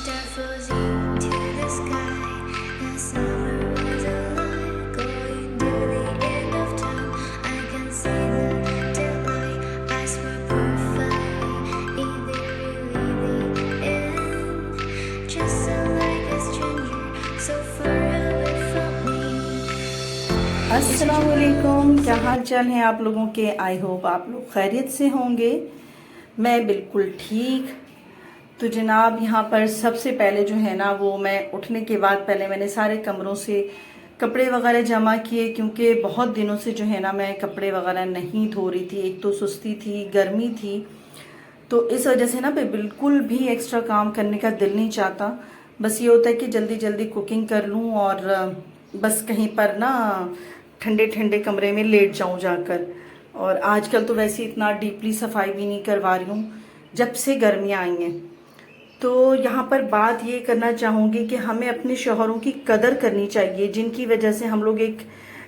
start floating to the sky. The summer was alive, going to the end of time. I can see the daylight. Eyes were perfect. In the really the end. Just like a stranger, so far away from me. अस्सलाम वालेकुम, क्या हाल चाल है आप लोगों के। I hope आप लोग खैरियत से होंगे। मैं बिल्कुल ठीक। तो जनाब यहाँ पर सबसे पहले जो है ना वो मैं उठने के बाद पहले मैंने सारे कमरों से कपड़े वगैरह जमा किए, क्योंकि बहुत दिनों से जो है ना मैं कपड़े वगैरह नहीं धो रही थी। एक तो सुस्ती थी, गर्मी थी, तो इस वजह से ना बिल्कुल भी एक्स्ट्रा काम करने का दिल नहीं चाहता। बस ये होता है कि जल्दी जल्दी कुकिंग कर लूँ और बस कहीं पर ना ठंडे ठंडे कमरे में लेट जाऊं जाकर। और आजकल तो वैसे इतना डीपली सफाई भी नहीं करवा रही हूँ जब से गर्मियाँ आई हैं। तो यहाँ पर बात ये करना चाहूँगी कि हमें अपने शौहरों की कदर करनी चाहिए, जिनकी वजह से हम लोग एक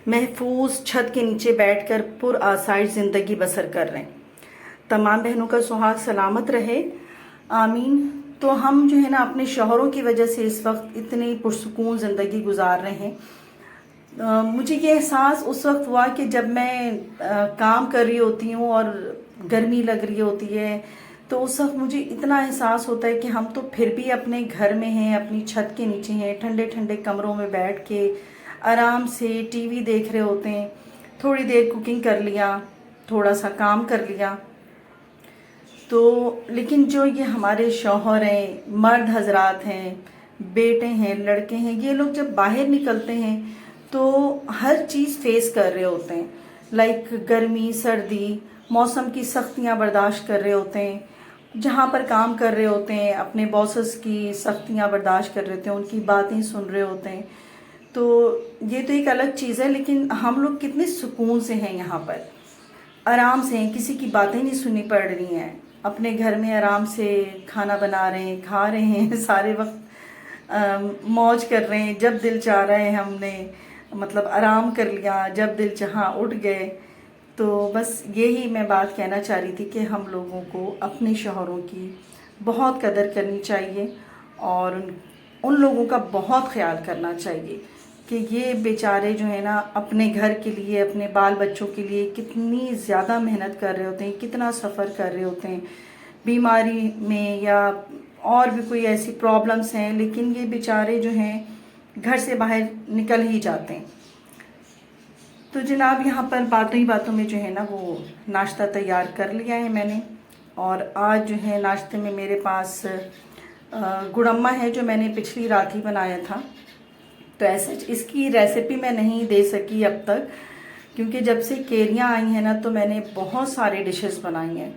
महफूज छत के नीचे बैठकर पुरआसाइश ज़िंदगी बसर कर रहे हैं। तमाम बहनों का सुहाग सलामत रहे, आमीन। तो हम जो है ना अपने शौहरों की वजह से इस वक्त इतनी पुरसुकून ज़िंदगी गुजार रहे हैं। मुझे ये एहसास उस वक्त हुआ कि जब मैं काम कर रही होती हूँ और गर्मी लग रही होती है, तो उस वक्त मुझे इतना एहसास होता है कि हम तो फिर भी अपने घर में हैं, अपनी छत के नीचे हैं, ठंडे ठंडे कमरों में बैठ के आराम से टीवी देख रहे होते हैं। थोड़ी देर कुकिंग कर लिया, थोड़ा सा काम कर लिया। तो लेकिन जो ये हमारे शौहर हैं, मर्द हजरात हैं, बेटे हैं, लड़के हैं, ये लोग जब बाहर निकलते हैं तो हर चीज़ फेस कर रहे होते हैं। लाइक गर्मी, सर्दी, मौसम की सख्तियां बर्दाश्त कर रहे होते हैं। जहाँ पर काम कर रहे होते हैं अपने बॉसेस की सख्तियां बर्दाश्त कर रहे होते हैं, उनकी बातें सुन रहे होते हैं। तो ये तो एक अलग चीज़ है, लेकिन हम लोग कितने सुकून से हैं यहाँ पर, आराम से हैं, किसी की बातें नहीं सुननी पड़ रही हैं। अपने घर में आराम से खाना बना रहे हैं, खा रहे हैं, सारे वक्त मौज कर रहे हैं। जब दिल चाह रहा है हमने मतलब आराम कर लिया, जब दिल चाहा उठ गए। तो बस यही मैं बात कहना चाह रही थी कि हम लोगों को अपने शौहरों की बहुत कदर करनी चाहिए और उन लोगों का बहुत ख्याल करना चाहिए कि ये बेचारे जो है ना अपने घर के लिए, अपने बाल बच्चों के लिए कितनी ज़्यादा मेहनत कर रहे होते हैं, कितना सफ़र कर रहे होते हैं बीमारी में या और भी कोई ऐसी प्रॉब्लम्स हैं, लेकिन ये बेचारे जो हैं घर से बाहर निकल ही जाते हैं। तो जनाब यहाँ पर बातों ही बातों में जो है ना वो नाश्ता तैयार कर लिया है मैंने। और आज जो है नाश्ते में मेरे पास गुड़म्मा है, जो मैंने पिछली रात ही बनाया था। तो ऐसे इसकी रेसिपी मैं नहीं दे सकी अब तक, क्योंकि जब से केरियाँ आई हैं ना तो मैंने बहुत सारे डिशेस बनाई हैं।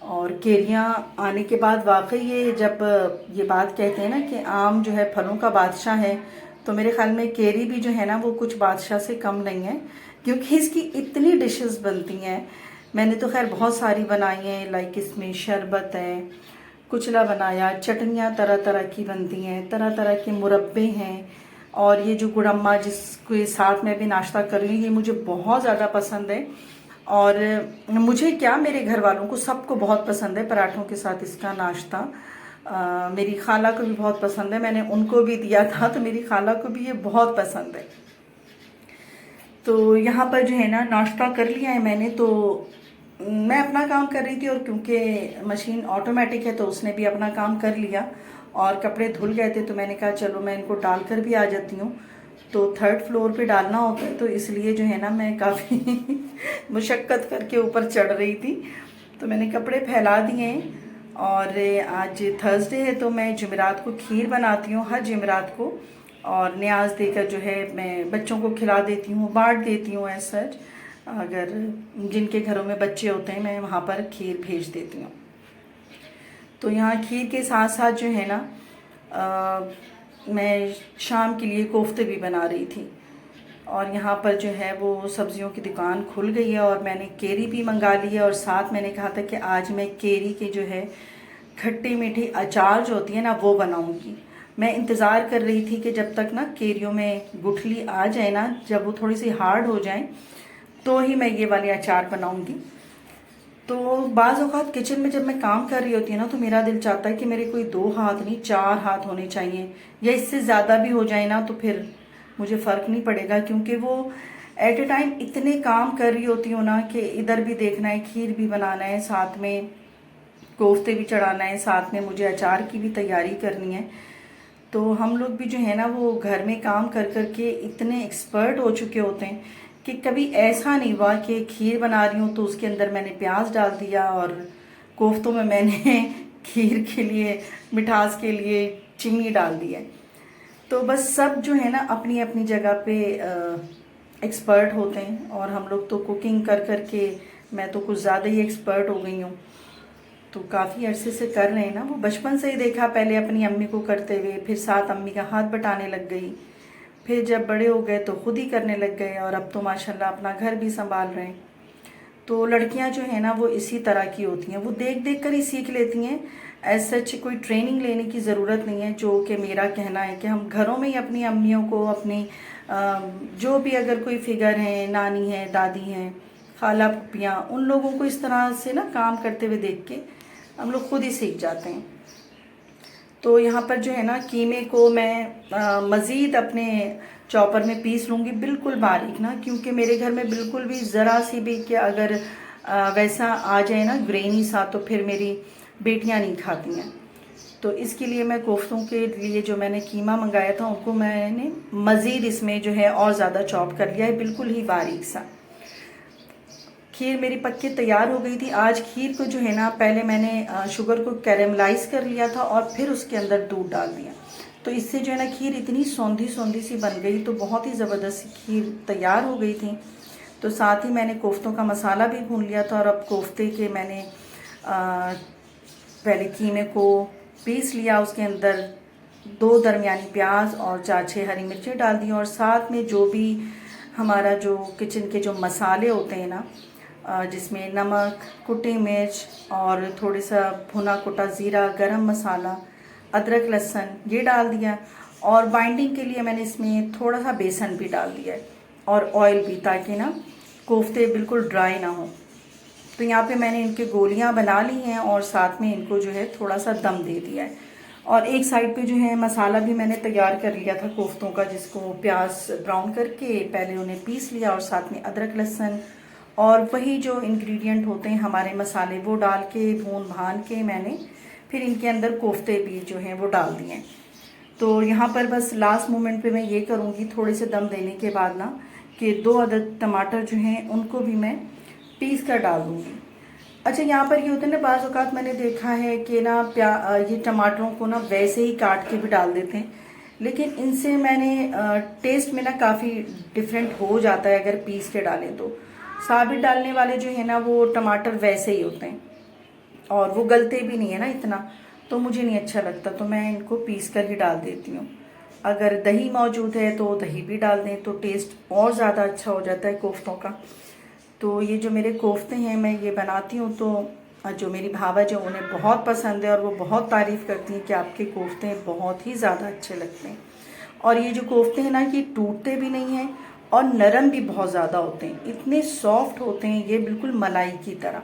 और केरियाँ आने के बाद वाकई ये जब ये बात कहते हैं ना कि आम जो है फलों का बादशाह है, तो मेरे ख्याल में केरी भी जो है ना वो कुछ बादशाह से कम नहीं है, क्योंकि इसकी इतनी डिशेस बनती हैं। मैंने तो खैर बहुत सारी बनाई हैं, लाइक इसमें शरबत है, कुचला बनाया, चटनियाँ तरह तरह की बनती हैं, तरह तरह के मुरब्बे हैं। और ये जो गुड़म्मा जिसके साथ मैं भी नाश्ता कर रही हूँ, ये मुझे बहुत ज़्यादा पसंद है। और मुझे क्या, मेरे घर वालों को सबको बहुत पसंद है पराठों के साथ इसका नाश्ता। मेरी खाला को भी बहुत पसंद है, मैंने उनको भी दिया था, तो मेरी खाला को भी ये बहुत पसंद है। तो यहाँ पर जो है ना नाश्ता कर लिया है मैंने। तो मैं अपना काम कर रही थी और क्योंकि मशीन ऑटोमेटिक है तो उसने भी अपना काम कर लिया और कपड़े धुल गए थे, तो मैंने कहा चलो मैं इनको डाल कर भी आ जाती हूँ। तो थर्ड फ्लोर पे डालना होता है, तो इसलिए जो है ना मैं काफ़ी मुशक्क़त करके ऊपर चढ़ रही थी। तो मैंने कपड़े फैला दिए हैं। और आज थर्सडे है तो मैं जुमेरात को खीर बनाती हूँ, हर जुमेरात को, और न्याज देकर जो है मैं बच्चों को खिला देती हूँ, बांट देती हूँ। ऐसा अगर जिनके घरों में बच्चे होते हैं मैं वहाँ पर खीर भेज देती हूँ। तो यहाँ खीर के साथ साथ जो है ना मैं शाम के लिए कोफ्ते भी बना रही थी। और यहाँ पर जो है वो सब्जियों की दुकान खुल गई है और मैंने केरी भी मंगा ली है। और साथ मैंने कहा था कि आज मैं केरी के जो है खट्टी मीठी अचार जो होती है ना वो बनाऊंगी। मैं इंतज़ार कर रही थी कि जब तक ना केरियों में गुठली आ जाए ना, जब वो थोड़ी सी हार्ड हो जाए तो ही मैं ये वाले अचार बनाऊंगी। तो बाज़ औक़ात किचन में जब मैं काम कर रही होती हूँ ना, तो मेरा दिल चाहता है कि मेरे कोई 2 हाथ नहीं 4 हाथ होने चाहिए, या इससे ज़्यादा भी हो जाए ना तो फिर मुझे फ़र्क नहीं पड़ेगा, क्योंकि वो एट ए टाइम इतने काम कर रही होती हूँ ना कि इधर भी देखना है, खीर भी बनाना है, साथ में कोफ्ते भी चढ़ाना है, साथ में मुझे अचार की भी तैयारी करनी है। तो हम लोग भी जो है ना वो घर में काम कर कर के इतने एक्सपर्ट हो चुके होते हैं कि कभी ऐसा नहीं हुआ कि खीर बना रही हूँ तो उसके अंदर मैंने प्याज डाल दिया और कोफ्तों में मैंने खीर के लिए मिठास के लिए चीनी डाल दी है। तो बस सब जो है ना अपनी अपनी जगह पे एक्सपर्ट होते हैं, और हम लोग तो कुकिंग कर कर के, मैं तो कुछ ज़्यादा ही एक्सपर्ट हो गई हूँ। तो काफ़ी अरसे से कर रहे हैं ना, वो बचपन से ही देखा, पहले अपनी अम्मी को करते हुए, फिर साथ अम्मी का हाथ बटाने लग गई, फिर जब बड़े हो गए तो खुद ही करने लग गए, और अब तो माशाल्लाह अपना घर भी संभाल रहे हैं। तो लड़कियां जो है ना वो इसी तरह की होती हैं, वो देख देख कर ही सीख लेती हैं। एज सच कोई ट्रेनिंग लेने की ज़रूरत नहीं है, जो कि मेरा कहना है कि हम घरों में ही अपनी अम्मियों को, अपनी जो भी अगर कोई फिगर हैं, नानी हैं, दादी हैं, खाला पुप्पियाँ, उन लोगों को इस तरह से ना काम करते हुए देख के हम लोग खुद ही सीख जाते हैं। तो यहाँ पर जो है ना कीमे को मैं मज़ीद अपने चॉपर में पीस लूँगी, बिल्कुल बारीक ना, क्योंकि मेरे घर में बिल्कुल भी ज़रा सी भी कि अगर वैसा आ जाए ना ग्रेनी सा, तो फिर मेरी बेटियाँ नहीं खाती हैं। तो इसके लिए मैं कोफ्तों के लिए जो मैंने कीमा मंगाया था उनको मैंने मज़ीद इसमें जो है और ज़्यादा चॉप कर लिया है, बिल्कुल ही बारीक सा। खीर मेरी पक के तैयार हो गई थी। आज खीर को जो है ना पहले मैंने शुगर को कैरेमलाइज कर लिया था और फिर उसके अंदर दूध डाल दिया, तो इससे जो है ना खीर इतनी सौंधी सौंधी सी बन गई, तो बहुत ही ज़बरदस्त खीर तैयार हो गई थी। तो साथ ही मैंने कोफ्तों का मसाला भी भून लिया था, और अब कोफ्ते के मैंने पहले कीमे को पीस लिया, उसके अंदर 2 दरमियानी प्याज और 4-6 हरी मिर्चें डाल दी, और साथ में जो भी हमारा जो किचन के जो मसाले होते हैं ना, जिसमें नमक, कुटी मिर्च और थोड़ा सा भुना कुटा ज़ीरा, गरम मसाला, अदरक लहसुन ये डाल दिया, और बाइंडिंग के लिए मैंने इसमें थोड़ा सा बेसन भी डाल दिया है, और ऑयल भी, ताकि ना कोफ्ते बिल्कुल ड्राई ना हो। तो यहाँ पे मैंने इनके गोलियाँ बना ली हैं, और साथ में इनको जो है थोड़ा सा दम दे दिया है। और एक साइड पे जो है मसाला भी मैंने तैयार कर लिया था कोफ्तों का, जिसको प्याज ब्राउन करके पहले उन्हें पीस लिया, और साथ में अदरक लहसुन और वही जो इंग्रेडिएंट होते हैं हमारे मसाले, वो डाल के भून भान के मैंने फिर इनके अंदर कोफ्ते भी जो हैं वो डाल दिए। तो यहाँ पर बस लास्ट मोमेंट पे मैं ये करूँगी, थोड़े से दम देने के बाद ना, कि 2 अदद टमाटर जो हैं उनको भी मैं पीस कर डाल दूँगी। अच्छा, यहाँ पर ये होता है ना, बाज़ औक़ात मैंने देखा है कि ना ये टमाटरों को ना वैसे ही काट के भी डाल देते हैं, लेकिन इनसे मैंने टेस्ट में ना काफ़ी डिफरेंट हो जाता है अगर पीस के डालें तो। साबित डालने वाले जो है ना वो टमाटर वैसे ही होते हैं, और वो गलते भी नहीं है ना इतना, तो मुझे नहीं अच्छा लगता, तो मैं इनको पीस कर ही डाल देती हूँ। अगर दही मौजूद है तो दही भी डाल दें, तो टेस्ट और ज़्यादा अच्छा हो जाता है कोफ्तों का। तो ये जो मेरे कोफ्ते हैं मैं ये बनाती हूँ, तो जो मेरी भावा जो उन्हें बहुत पसंद है, और वो बहुत तारीफ़ करती हैं कि आपके कोफ्ते बहुत ही ज़्यादा अच्छे लगते हैं। और ये जो कोफ्ते हैं ना कि टूटते भी नहीं हैं, और नरम भी बहुत ज़्यादा होते हैं, इतने सॉफ्ट होते हैं ये, बिल्कुल मलाई की तरह।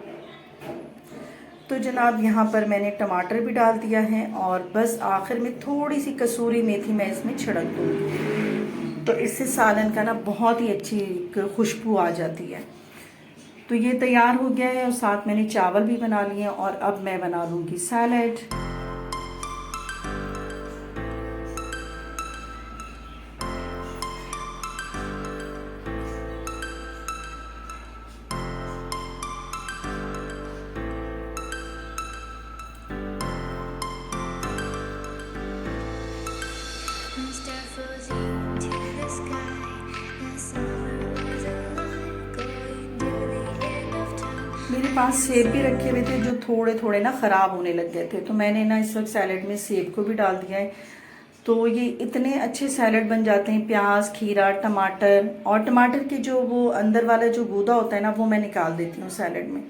तो जनाब यहाँ पर मैंने टमाटर भी डाल दिया है, और बस आखिर में थोड़ी सी कसूरी मेथी मैं इसमें छिड़क दूँगी, तो इससे सालन का ना बहुत ही अच्छी खुशबू आ जाती है। तो ये तैयार हो गया है, और साथ मैंने चावल भी बना लिए हैं, और अब मैं बना लूँगी salad. Mr. Frozen to the sky, the summer was alive, going to the end of time. मेरे पास सेब भी रखे हुए थे जो थोड़े थोड़े ना ख़राब होने लग गए थे, तो मैंने ना इस वक्त सैलेड में सेब को भी डाल दिया है। तो ये इतने अच्छे सैलेड बन जाते हैं, प्याज, खीरा, टमाटर, और टमाटर के जो वो अंदर वाला जो गूदा होता है ना वो मैं निकाल देती हूँ सैलेड में,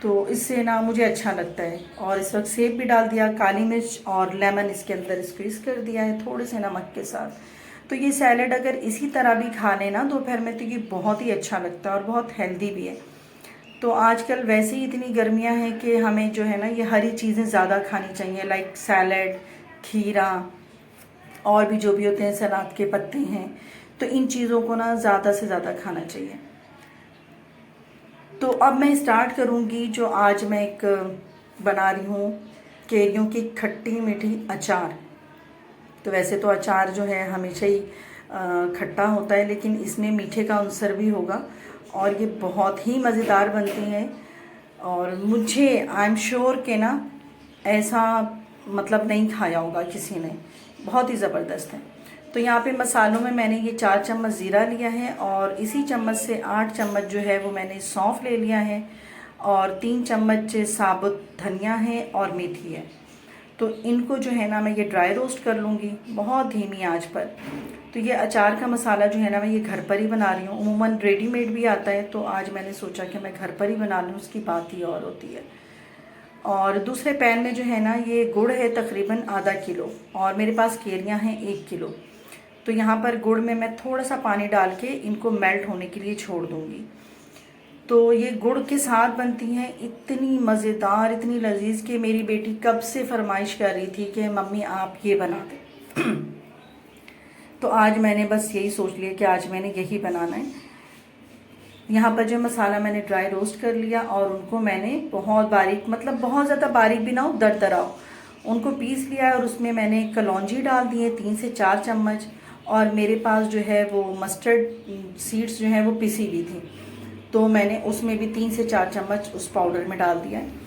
तो इससे ना मुझे अच्छा लगता है। और इस वक्त सेब भी डाल दिया, काली मिर्च और लेमन इसके अंदर स्क्वीज़ कर दिया है थोड़े से नमक के साथ। तो ये सैलेड अगर इसी तरह भी खा लें ना दोपहर में, तो ये बहुत ही अच्छा लगता है और बहुत हेल्दी भी है। तो आजकल वैसे ही इतनी गर्मियां हैं कि हमें जो है ना ये हरी चीज़ें ज़्यादा खानी चाहिए, लाइक सैलड, खीरा और भी जो भी होते हैं, सलाद के पत्ते हैं, तो इन चीज़ों को ना ज़्यादा से ज़्यादा खाना चाहिए। तो अब मैं स्टार्ट करूँगी जो आज मैं एक बना रही हूँ, केरियों की खट्टी मीठी अचार। तो वैसे तो अचार जो है हमेशा ही खट्टा होता है, लेकिन इसमें मीठे का अंसर भी होगा और ये बहुत ही मज़ेदार बनती हैं। और मुझे आई एम श्योर कि ना ऐसा मतलब नहीं खाया होगा किसी ने, बहुत ही ज़बरदस्त है। तो यहाँ पे मसालों में मैंने ये 4 चम्मच ज़ीरा लिया है और इसी चम्मच से 8 चम्मच जो है वो मैंने सौंफ ले लिया है और 3 चम्मच साबुत धनिया है और मेथी है। तो इनको जो है ना मैं ये ड्राई रोस्ट कर लूँगी बहुत धीमी आंच पर। तो ये अचार का मसाला जो है ना मैं ये घर पर ही बना रही हूँ, उमूमन रेडीमेड भी आता है, तो आज मैंने सोचा कि मैं घर पर ही बना लूँ, उसकी बात ही और होती है। और दूसरे पैन में जो है ना ये गुड़ है तकरीबन आधा किलो और मेरे पास केरियाँ हैं 1 किलो। तो यहाँ पर गुड़ में मैं थोड़ा सा पानी डाल के इनको मेल्ट होने के लिए छोड़ दूँगी। तो ये गुड़ के साथ बनती हैं, इतनी मज़ेदार, इतनी लजीज कि मेरी बेटी कब से फरमाइश कर रही थी कि मम्मी आप ये बना दें। तो आज मैंने बस यही सोच लिया कि आज मैंने यही बनाना है। यहाँ पर जो मसाला मैंने ड्राई रोस्ट कर लिया और उनको मैंने बहुत बारीक, मतलब बहुत ज़्यादा बारीक भी ना हो, दरदरा हो, उनको पीस लिया और उसमें मैंने कलौंजी डाल दी है 3 से 4 चम्मच और मेरे पास जो है वो मस्टर्ड सीड्स जो हैं वो पिसी हुई थी, तो मैंने उसमें भी 3 से 4 चम्मच उस पाउडर में डाल दिया है।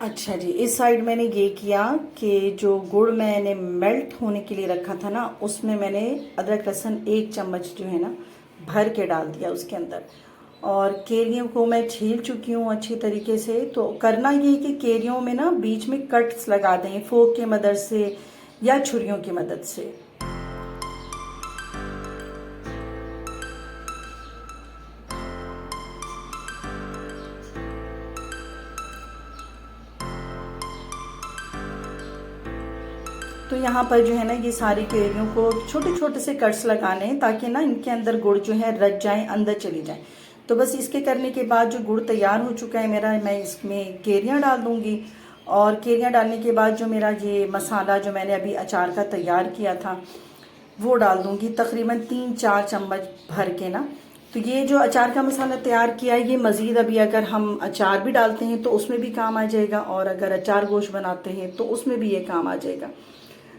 अच्छा जी, इस साइड मैंने ये किया कि जो गुड़ मैंने मेल्ट होने के लिए रखा था ना, उसमें मैंने अदरक लहसुन 1 चम्मच जो है ना भर के डाल दिया उसके अंदर। और केरियों को मैं छील चुकी हूँ अच्छी तरीके से। तो करना ये कि केरियों में ना बीच में कट्स लगा दें फोक की मदद से या छुरियों की मदद से। तो यहाँ पर जो है ना ये सारी केरियों को छोटे छोटे से कट्स लगाने हैं ताकि ना इनके अंदर गुड़ जो है रच जाए, अंदर चली जाए। तो बस इसके करने के बाद जो गुड़ तैयार हो चुका है मेरा, मैं इसमें केरियाँ डाल दूँगी और केरियाँ डालने के बाद जो मेरा ये मसाला जो मैंने अभी अचार का तैयार किया था वो डाल दूँगी, तकरीबन 3-4 चम्मच भर के ना। तो ये जो अचार का मसाला तैयार किया है ये मज़ीद अभी अगर हम अचार भी डालते हैं तो उसमें भी काम आ जाएगा और अगर अचार गोश्त बनाते हैं तो उसमें भी ये काम आ जाएगा,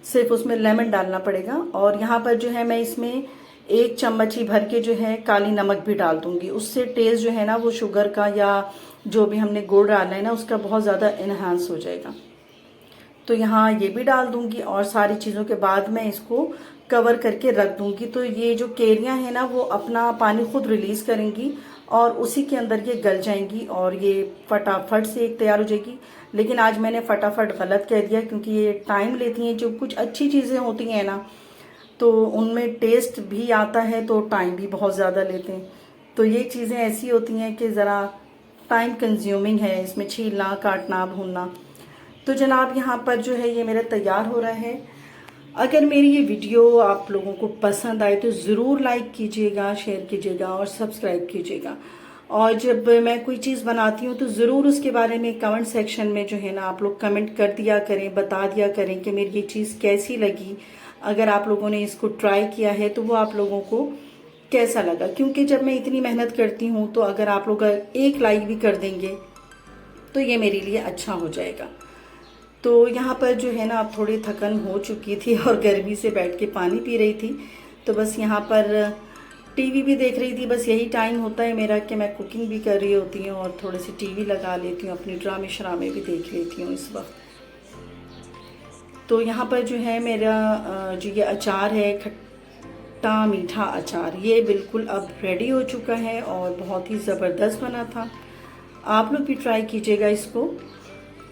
सिर्फ उसमें लेमन डालना पड़ेगा। और यहाँ पर जो है मैं इसमें 1 चम्मच ही भर के जो है काली नमक भी डाल दूंगी, उससे टेस्ट जो है ना वो शुगर का या जो भी हमने गुड़ डाला है ना उसका बहुत ज़्यादा इन्हांस हो जाएगा। तो यहाँ ये भी डाल दूंगी और सारी चीज़ों के बाद मैं इसको कवर करके रख दूंगी। तो ये जो केरियाँ हैं ना वो अपना पानी खुद रिलीज़ करेंगी और उसी के अंदर ये गल जाएंगी और ये फटाफट से एक तैयार हो जाएगी। लेकिन आज मैंने फटाफट गलत कह दिया क्योंकि ये टाइम लेती हैं। जो कुछ अच्छी चीज़ें होती हैं ना तो उनमें टेस्ट भी आता है तो टाइम भी बहुत ज़्यादा लेते हैं। तो ये चीज़ें ऐसी होती हैं कि ज़रा टाइम कंज्यूमिंग है इसमें छीलना, काटना, भूनना। तो जनाब यहाँ पर जो है ये मेरा तैयार हो रहा है। अगर मेरी ये वीडियो आप लोगों को पसंद आए तो ज़रूर लाइक कीजिएगा, शेयर कीजिएगा और सब्सक्राइब कीजिएगा। और जब मैं कोई चीज़ बनाती हूँ तो ज़रूर उसके बारे में कमेंट सेक्शन में जो है ना आप लोग कमेंट कर दिया करें, बता दिया करें कि मेरी ये चीज़ कैसी लगी। अगर आप लोगों ने इसको ट्राई किया है तो वो आप लोगों को कैसा लगा, क्योंकि जब मैं इतनी मेहनत करती हूँ तो अगर आप लोग 1 लाइक भी कर देंगे तो ये मेरे लिए अच्छा हो जाएगा। तो यहाँ पर जो है ना अब थोड़ी थकन हो चुकी थी और गर्मी से बैठ के पानी पी रही थी, तो बस यहाँ पर टीवी भी देख रही थी। बस यही टाइम होता है मेरा कि मैं कुकिंग भी कर रही होती हूँ और थोड़ी सी टीवी लगा लेती हूँ, अपनी ड्रामे शरामे भी देख लेती हूँ इस वक्त। तो यहाँ पर जो है मेरा जो ये अचार है खट्टा मीठा अचार, ये बिल्कुल अब रेडी हो चुका है और बहुत ही ज़बरदस्त बना था। आप लोग भी ट्राई कीजिएगा इसको।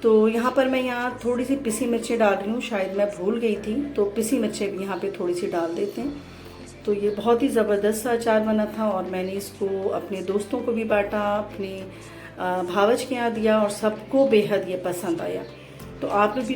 तो यहाँ पर मैं थोड़ी सी पिसी मिर्चें डाल रही हूँ, शायद मैं भूल गई थी, तो पिसी मिर्चें भी यहाँ पे थोड़ी सी डाल देते हैं। तो ये बहुत ही ज़बरदस्त सा अचार बना था और मैंने इसको अपने दोस्तों को भी बांटा, अपने भावज के यहाँ दिया और सबको बेहद ये पसंद आया। तो आप लोग भी